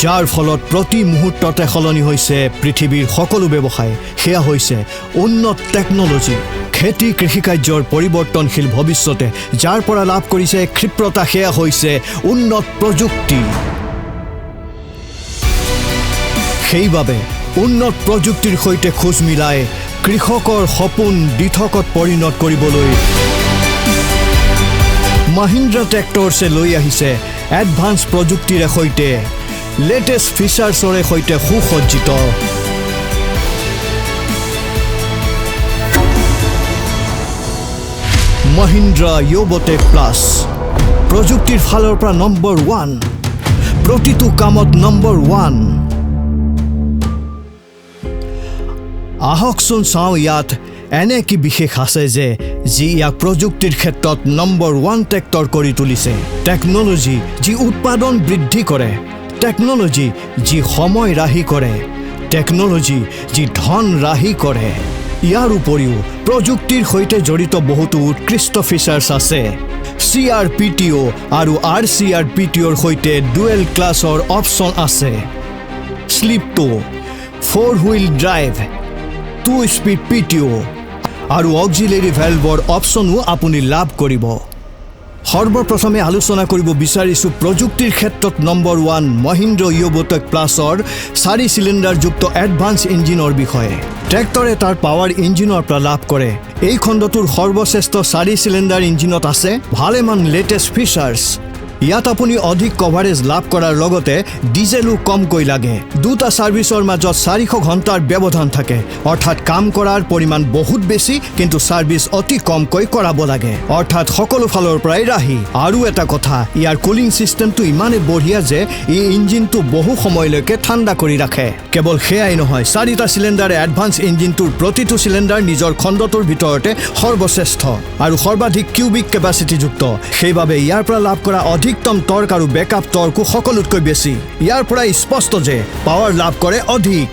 যাৰ ফলত প্ৰতি মুহূৰ্ততে সলনি হৈছে পৃথিৱীৰ সকলো ব্যৱসায় সেয়া হৈছে উন্নত টেকনলজি খেতি কৃষিকাৰ্যৰ পৰিৱৰ্তনশীল ভৱিষ্যতে যাৰ পৰা লাভ কৰিছে ক্ষিপ্ৰতা সেয়া হৈছে উন্নত প্ৰযুক্তি সেইবাবে উন্নত প্ৰযুক্তিৰ সৈতে খোজ মিলাই কৃষকৰ সপোন দিঠকত পৰিণত কৰিবলৈ Mahindra ট্ৰেক্টৰছে লৈ আহিছে এডভান্স প্ৰযুক্তিৰ সৈতে লেটেষ্ট ফিচাৰ্ছৰ সৈতে সুসজ্জিত Mahindra Yuvo Tech Plus প্ৰযুক্তিৰ ফালৰ পৰা নম্বৰ 1 প্ৰতিটো কামত নম্বৰ 1 আহকচোন চাওঁ ইয়াত এনে কি বিশেষ আছে যে যি ইয়াক প্ৰযুক্তিৰ ক্ষেত্ৰত নম্বৰ 1 ট্ৰেক্টৰ কৰি তুলিছে টেকনলজি যি উৎপাদন বৃদ্ধি কৰে টেকনলজি যি সময় ৰাহি কৰে টেকনলজি যি ধন ৰাহি কৰে ইয়াৰ উপৰিও প্ৰযুক্তিৰ সৈতে জড়িত বহুতো উৎকৃষ্ট ফিচাৰ্ছ আছে CRPTO আৰু RCRPTOৰ সৈতে ডুৱেল ক্লাছৰ অপচন আছে SLIPTO 4-wheel drive 2-speed PTO আৰু অক্সিলাৰী ভেলভৰ অপচনো আপুনি লাভ কৰিব সৰ্বপ্ৰথমে আলোচনা কৰিব বিচাৰিছো প্ৰযুক্তিৰ ক্ষেত্ৰত number 1 Mahindra Yuvo Tech Plusৰ 4 cylinder যুক্ত এডভান্স ইঞ্জিনৰ বিষয়ে ট্ৰেক্টৰে তাৰ পাৱাৰ ইঞ্জিনৰ পৰা লাভ কৰে এই খণ্ডটোৰ সৰ্বশ্ৰেষ্ঠ 4 সিলিণ্ডাৰ ইঞ্জিনত আছে ভালেমান লেটেষ্ট ফিচাৰ্ছ ইয়াত আপুনি অধিক কভাৰেজ লাভ কৰাৰ লগতে ডিজেলও কমকৈ লাগে দুটা সাৰ্ভিসৰ মাজত 400 ঘণ্টাৰ ব্যৱধান থাকে অৰ্থাৎ কাম কৰাৰ পৰিমাণ বহুত বেছি কিন্তু সাৰ্ভিস অতি কমকৈ কৰাব লাগে অৰ্থাৎ সকলো ফালৰ পৰাই ৰাহি আৰু এটা কথা ইয়াৰ কুলিং সিস্টেমটো ইমানে বঢ়িয়া যে এই ইঞ্জিনটো বহু সময়লৈকে ঠাণ্ডা কৰি ৰাখে কেৱল সেয়াই নহয় 4টা সিলিণ্ডাৰে এডভান্স ইঞ্জিনটোৰ প্ৰতিটো সিলিণ্ডাৰ নিজৰ খণ্ডটোৰ ভিতৰতে সৰ্বশ্ৰেষ্ঠ আৰু সৰ্বাধিক কিউবিক কেপাসিটি যুক্ত সেইবাবে ইয়াৰ পৰা লাভ কৰা অধিকতম টৰ্ক আৰু বেকআপ টৰ্কো সকলোতকৈ বেছি ইয়াৰ পৰা স্পষ্ট যে পাৱাৰ লাভ কৰে অধিক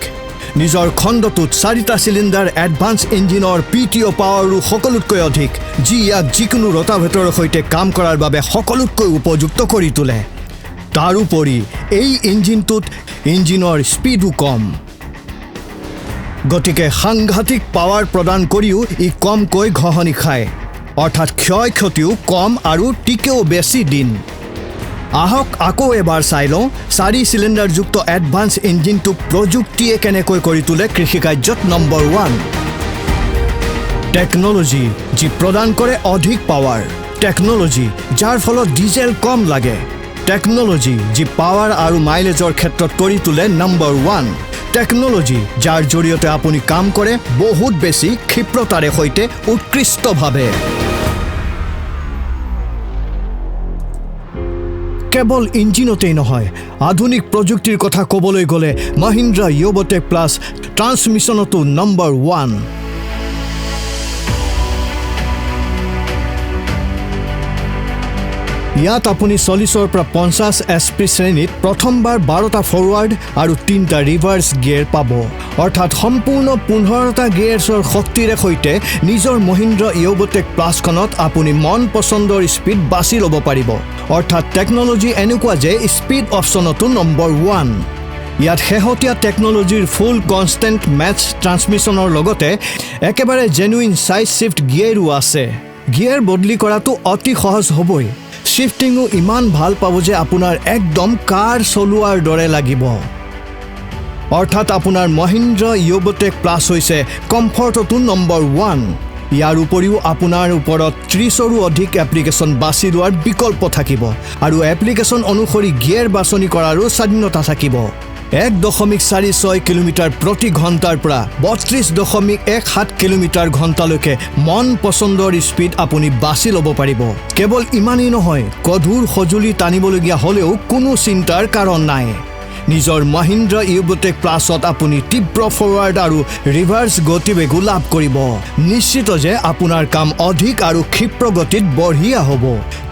নিজৰ খণ্ডটোত 4টা সিলিণ্ডাৰ এডভান্স ইঞ্জিনৰ PTO পাৱাৰো সকলোতকৈ অধিক যি ইয়াক যিকোনো ৰোটাভেটৰৰ সৈতে কাম কৰাৰ বাবে সকলোতকৈ উপযুক্ত কৰি তোলে তাৰ উপৰি এই ইঞ্জিনটোত ইঞ্জিনৰ স্পীডো কম গতিকে সাংঘাতিক পাৱাৰ প্ৰদান কৰিও ই কমকৈ ঘহনি খায় অৰ্থাৎ ক্ষয় ক্ষতিও কম আৰু টিকেও বেছি দিন আহক আকৌ এবাৰ চাই লওঁ 4 সিলিণ্ডাৰ যুক্ত এডভান্স ইঞ্জিনটো প্ৰযুক্তিয়ে কেনেকৈ কৰি তোলে কৃষিকাৰ্যত নম্বৰ 1 টেকনলজি যি প্ৰদান কৰে অধিক পাৱাৰ টেকনলজি যাৰ ফলত ডিজেল কম লাগে টেকনলজি যি পাৱাৰ আৰু মাইলেজৰ ক্ষেত্ৰত কৰি তোলে নম্বৰ 1 টেকনলজি যাৰ জৰিয়তে আপুনি কাম কৰে বহুত বেছি ক্ষিপ্ৰতাৰে সৈতে উৎকৃষ্টভাৱে কেৱল ইঞ্জিনতেই নহয় আধুনিক প্ৰযুক্তিৰ কথা ক'বলৈ গ'লে Mahindra Yuvo Tech Plus ট্ৰান্সমিশনতো নম্বৰ 1 ইয়াত আপুনি 40ৰ পৰা 50 SP শ্ৰেণীত প্ৰথমবাৰ 12টা ফৰৱাৰ্ড আৰু 3টা ৰিভাৰ্স গিয়াৰ পাব অৰ্থাৎ সম্পূৰ্ণ 15টা গিয়াৰ্ছৰ শক্তিৰে সৈতে নিজৰ Mahindra Yuvo Tech Plusখনত আপুনি মন পছন্দৰ স্পীড বাছি ল'ব পাৰিব অৰ্থাৎ টেকনলজি এনেকুৱা যে স্পীড অপচনতো নম্বৰ 1 ইয়াত শেহতীয়া টেকনলজিৰ ফুল কনষ্টেন্ট মেচ ট্ৰান্সমিশনৰ লগতে একেবাৰে জেনুইন সাইড শিফট গিয়াৰো আছে গিয়াৰ বদলি কৰাটো অতি সহজ হ'বই শিফটিংও ইমান ভাল পাব যে আপোনাৰ একদম কাৰ চলোৱাৰ দৰে লাগিব অৰ্থাৎ আপোনাৰ Mahindra Yuvo Tech Plus হৈছে কমফৰ্টতো নম্বৰ 1 ইয়াৰ উপৰিও আপোনাৰ ওপৰত 30ৰো অধিক এপ্লিকেশন বাছি লোৱাৰ বিকল্প থাকিব আৰু এপ্লিকেশন অনুসৰি গিয়াৰ বাছনি কৰাৰো স্বাধীনতা থাকিব 1.46 কিলোমিটাৰ প্ৰতি ঘণ্টাৰ পৰা 32.17 কিলোমিটাৰ ঘণ্টালৈকে মন পছন্দৰ স্পীড আপুনি বাছি ল'ব পাৰিব কেৱল ইমানেই নহয় কধুৰ সজুলি টানিবলগীয়া হ'লেও কোনো চিন্তাৰ কাৰণ নাই নিজৰ Mahindra Yuvo Tech Plusত আপুনি তীব্ৰ ফৰৱাৰ্ড আৰু ৰিভাৰ্স গতিবেগো লাভ কৰিব নিশ্চিত যে আপোনাৰ কাম অধিক আৰু ক্ষিপ্ৰ গতিত বঢ়িয়া হ'ব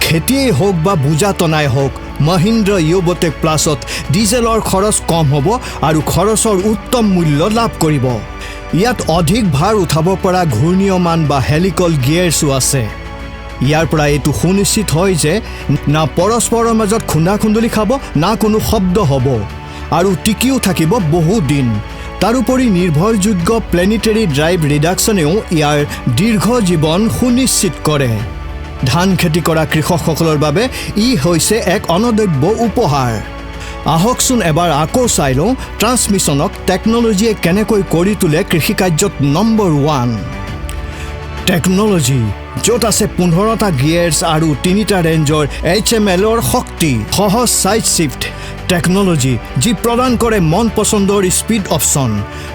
খেতিয়েই হোক বা বুজা টনাই হোক Mahindra Yuvo Tech Plusত ডিজেলৰ খৰচ কম হ'ব আৰু খৰচৰ উত্তম মূল্য লাভ কৰিব ইয়াত অধিক ভাৰ উঠাব পৰা ঘূৰ্ণীয়মান বা হেলিকল গিয়াৰছো আছে ইয়াৰ পৰা এটো সুনিশ্চিত হয় যে না পৰস্পৰৰ মাজত খুন্দা খুন্দলি খাব না কোনো শব্দ হ'ব আৰু টিকিও থাকিব বহু দিন তাৰোপৰি নিৰ্ভৰযোগ্য প্লেনেটাৰী ড্ৰাইভ ৰিডাকশ্যনেও ইয়াৰ দীৰ্ঘ জীৱন সুনিশ্চিত কৰে ধান খেতি কৰা কৃষকসকলৰ বাবে ই হৈছে এক অনবদ্য উপহাৰ আহকচোন এবাৰ আকৌ চাই লওঁ ট্ৰান্সমিশ্যনক টেকনলজিয়ে কেনেকৈ কৰি তোলে কৃষিকাৰ্যত নম্বৰ 1 টেকনলজি য'ত আছে 15টা গিয়াৰ্ছ আৰু 3টা ৰেঞ্জৰ HMLৰ শক্তি সহজ সাইড শিফট টেকনলজি যি প্ৰদান কৰে মন পছন্দৰ স্পীড অপশ্যন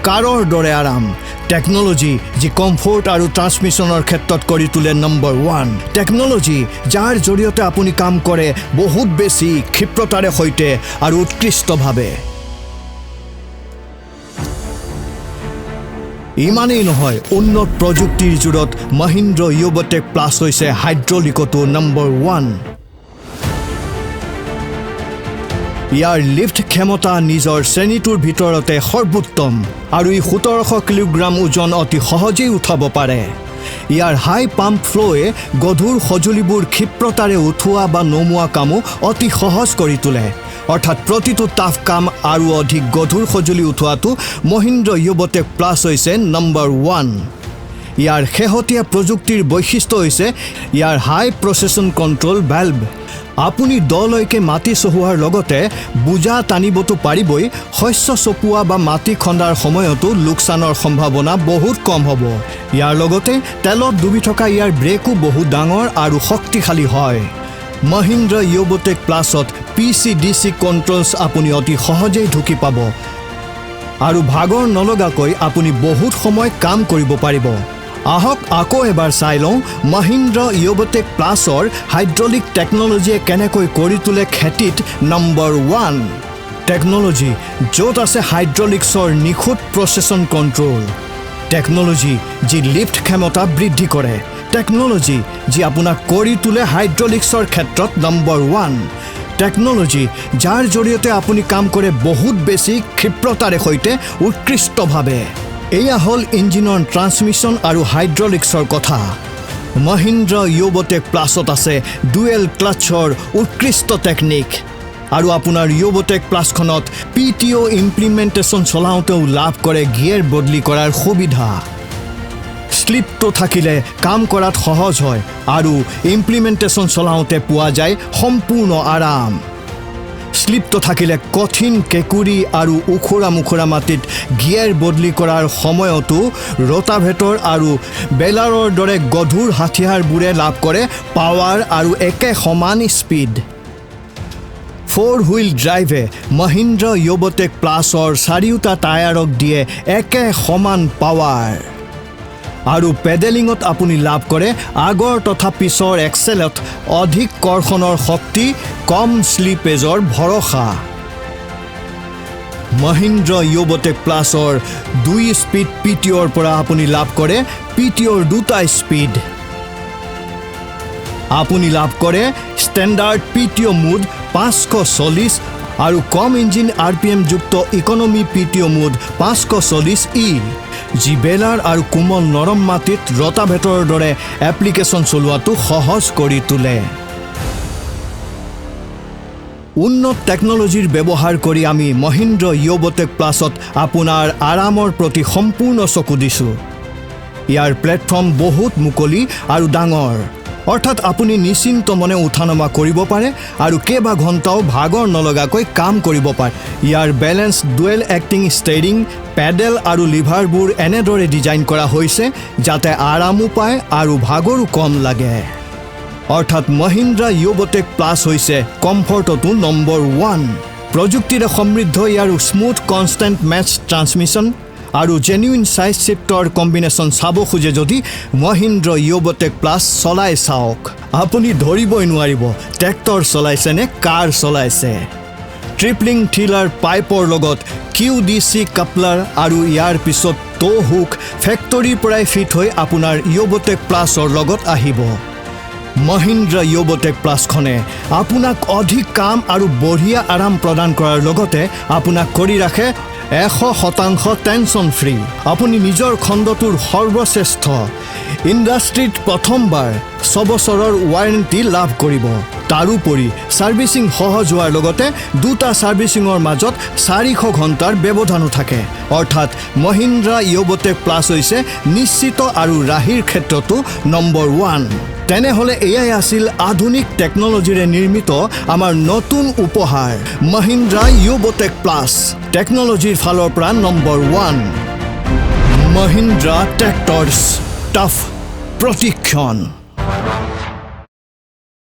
কাৰৰ দৰে আৰাম টেকনলজি যি কমফৰ্ট আৰু ট্ৰান্সমিশ্যনৰ ক্ষেত্ৰত কৰি তোলে নম্বৰ 1 টেকনলজি যাৰ জৰিয়তে আপুনি কাম কৰে বহুত বেছি ক্ষিপ্ৰতাৰে সৈতে আৰু উৎকৃষ্টভাৱে ইমানেই নহয় উন্নত প্ৰযুক্তিৰ জোৰত মহিন্দ্ৰ ইউভ টেক প্লাছ হৈছে হাইড্ৰলিকতো নম্বৰ 1 ইয়াৰ লিফ্ট ক্ষমতা নিজৰ শ্ৰেণীটোৰ ভিতৰতে সৰ্বোত্তম আৰু ই 1700 কিলোগ্ৰাম ওজন অতি সহজেই উঠাব পাৰে ইয়াৰ হাই পাম্প ফ্লোৱে গধুৰ সঁজুলিবোৰ ক্ষিপ্ৰতাৰে উঠোৱা বা নমোৱা কামো অতি সহজ কৰি তোলে অৰ্থাৎ প্ৰতিটো টাফ কাম আৰু অধিক গধুৰ সঁজুলি উঠোৱাটো মহিন্দ্ৰ ইউভ টেক প্লাছ হৈছে নম্বৰ 1 ইয়াৰ শেহতীয়া প্ৰযুক্তিৰ বৈশিষ্ট্য হৈছে ইয়াৰ হাই প্ৰচেছন কণ্ট্ৰল ভাল্ভ আপুনি দলৈকে মাটি চহোৱাৰ লগতে বুজা টানিবতো পাৰিবই শস্য চপোৱা বা মাটি খন্দাৰ সময়তো লোকচানৰ সম্ভাৱনা বহুত কম হ'ব ইয়াৰ লগতে তেলত ডুবি থকা ইয়াৰ ব্ৰেকো বহুত ডাঙৰ আৰু শক্তিশালী হয় মহিন্দ্ৰ ইউভ টেক প্লাছত PCDC কণ্ট্ৰলছ আপুনি অতি সহজেই ঢুকি পাব আৰু ভাগৰ নলগাকৈ আপুনি বহুত সময় কাম কৰিব পাৰিব আহক আকৌ এবাৰ চাই লওঁ মহিন্দ্ৰ ইউভ টেক প্লাছৰ হাইড্ৰলিক টেকনলজিয়ে কেনেকৈ কৰি তোলে খেতিত নম্বৰ 1 টেকনলজি য'ত আছে হাইড্ৰলিক্সৰ নিখুঁত প্ৰচেছন কণ্ট্ৰল টেকনলজি যি লিফ্ট ক্ষমতা বৃদ্ধি কৰে টেকনলজি যি আপোনাক কৰি তোলে হাইড্ৰলিক্সৰ ক্ষেত্ৰত নম্বৰ 1 টেকনলজি যাৰ জৰিয়তে আপুনি কাম কৰে বহুত বেছি ক্ষিপ্ৰতাৰে সৈতে উৎকৃষ্টভাৱে এয়া হ'ল ইঞ্জিনৰ ট্ৰান্সমিশ্যন আৰু হাইড্ৰলিক্সৰ কথা মহিন্দ্ৰ ইউভ টেক প্লাছত আছে ডুৱেল ক্লাটছৰ উৎকৃষ্ট টেকনিক আৰু আপোনাৰ ইউভ টেক প্লাছখনত PTO ইমপ্লিমেণ্টেশ্যন চলাওঁতেও লাভ কৰে গিয়াৰ বদলি কৰাৰ সুবিধা স্লিপটো থাকিলে কাম কৰাত সহজ হয় আৰু ইমপ্লিমেণ্টেশ্যন চলাওঁতে পোৱা যায় সম্পূৰ্ণ আৰাম স্লিপটো থাকিলে কঠিন কেকুৰি আৰু উখুৰা মুখুৰা মাটিত গিয়াৰ বদলি কৰাৰ সময়তো ৰোটাভেটৰ আৰু বেলাৰৰ দৰে গধুৰ হাথিয়াৰবোৰে লাভ কৰে পাৱাৰ আৰু একে সমান স্পীড 4 হুইল ড্ৰাইভে মহিন্দ্ৰ ইউভ টেক প্লাছৰ চাৰিওটা টায়াৰক দিয়ে একে সমান পাৱাৰ আৰু পেডেলিঙত আপুনি লাভ কৰে আগৰ তথা পিছৰ এক্সেলত অধিক কৰ্ষণৰ শক্তি কম স্লিপেজৰ ভৰসা মহিন্দ্ৰ ইউভ টেক প্লাছৰ 2 স্পীড PTOৰ পৰা আপুনি লাভ কৰে PTOৰ 2টা স্পীড আপুনি লাভ কৰে ষ্টেণ্ডাৰ্ড PTO মোড 540 আৰু কম ইঞ্জিন RPM যুক্ত ইকনমি PTO মোড 540E যি বেলাৰ আৰু কোমল নৰম মাটিত ৰোটাভেটৰৰ দৰে এপ্লিকেশ্যন চলোৱাটো সহজ কৰি তোলে উন্নত টেকনলজিৰ ব্যৱহাৰ কৰি আমি মহিন্দ্ৰ ইউভ টেক প্লাছত আপোনাৰ আৰামৰ প্ৰতি সম্পূৰ্ণ চকু দিছোঁ ইয়াৰ প্লেটফৰ্ম বহুত মুকলি আৰু ডাঙৰ অৰ্থাৎ আপুনি নিশ্চিন্ত মনে উঠানমা কৰিব পাৰে আৰু কেইবা ঘণ্টাও ভাগৰ নলগাকৈ কাম কৰিব পাৰে ইয়াৰ balance dual acting steering pedal আৰু লিভাৰবোৰ এনেদৰে ডিজাইন কৰা হৈছে যাতে আৰামো পায় আৰু ভাগৰো কম লাগে অৰ্থাৎ মহিন্দ্ৰা ইউভ টেক প্লাছ হৈছে কমফৰ্টতো নম্বৰ 1 প্ৰযুক্তিৰে সমৃদ্ধ ইয়াৰ স্মুথ কনষ্টেণ্ট মেচ ট্ৰান্সমিশ্যন আৰু জেনুইন সাইড শিফটৰ কম্বিনেশ্যন চাব খোজে যদি মহিন্দ্ৰ ইউভ টেক প্লাছ চলাই চাওক আপুনি ধৰিবই নোৱাৰিব ট্ৰেক্টৰ চলাইছে নে কাৰ চলাইছে ট্ৰিপলিং থ্ৰিলাৰ পাইপৰ লগত QDC কাপলাৰ আৰু ইয়াৰ পিছত টো হুক ফেক্টৰীৰ পৰাই ফিট হৈ আপোনাৰ ইউভ টেক প্লাছৰ লগত আহিব মহিন্দ্ৰ ইউভ টেক প্লাছখনে আপোনাক অধিক কাম আৰু বঢ়িয়া আৰাম প্ৰদান কৰাৰ লগতে আপোনাক কৰি ৰাখে 100% টেনশ্যন ফ্ৰী আপুনি নিজৰ খণ্ডটোৰ সৰ্বশ্ৰেষ্ঠ ইণ্ডাষ্ট্ৰীত প্ৰথমবাৰ 6 বছৰৰ ৱাৰেণ্টি লাভ কৰিব তাৰোপৰি সাৰ্ভিসিং সহজ হোৱাৰ লগতে দুটা সাৰ্ভিসিঙৰ মাজত 400 ঘণ্টাৰ ব্যৱধানো থাকে অৰ্থাৎ মহিন্দ্ৰা ইয়োভো টেক প্লাছ হৈছে নিশ্চিত আৰু ৰাহিৰ ক্ষেত্ৰতো নম্বৰ 1 তেনেহলে এয়াই আছিল আধুনিক টেকনলজিৰে নিৰ্মিত আমাৰ নতুন উপহাৰ মহিন্দ্ৰা ইয়োভো টেক প্লাছ টেকনলজিৰ ফালৰ পৰা নম্বৰ 1 মহিন্দ্ৰা ট্ৰেক্টৰছ টাফ প্ৰতিক্ষণ